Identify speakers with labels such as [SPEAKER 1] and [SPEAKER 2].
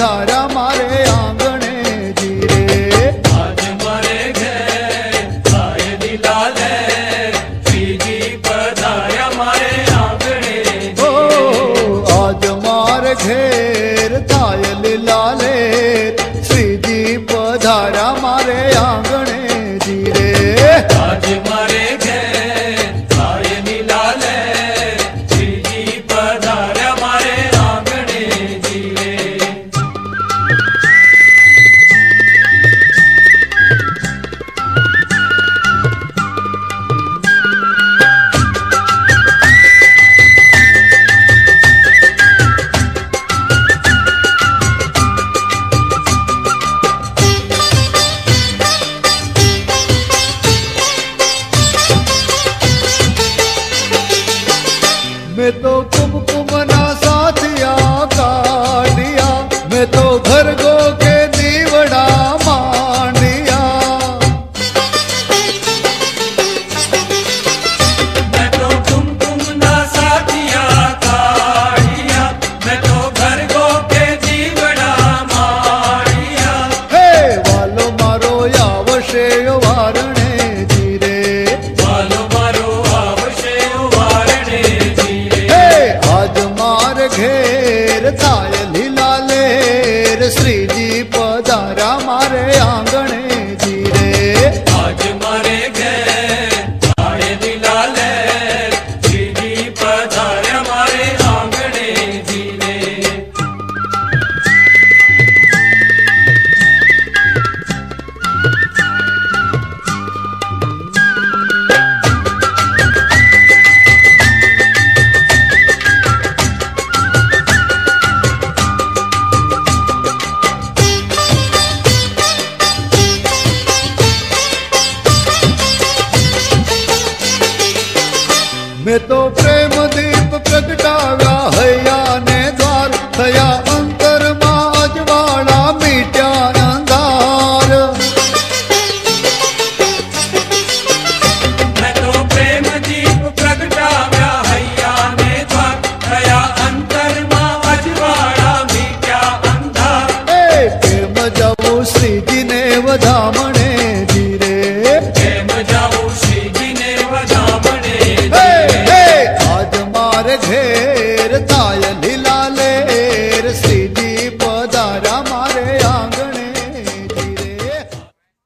[SPEAKER 1] पधारा मारे आंगणे जी रे।
[SPEAKER 2] आज मारे घर आए दिलाले श्री जी पधारा मारे आंगणे जी।
[SPEAKER 1] ओ आज मारे घेर थाय लाले श्री जी पधारा मारे आंगणे जी रे।
[SPEAKER 2] आज मारे घर आए दिलाले श्री जी पधारा मारे आंगणे जी रे।
[SPEAKER 1] मैं तो कुमकुम ना साथिया काढ़िया, मैं तो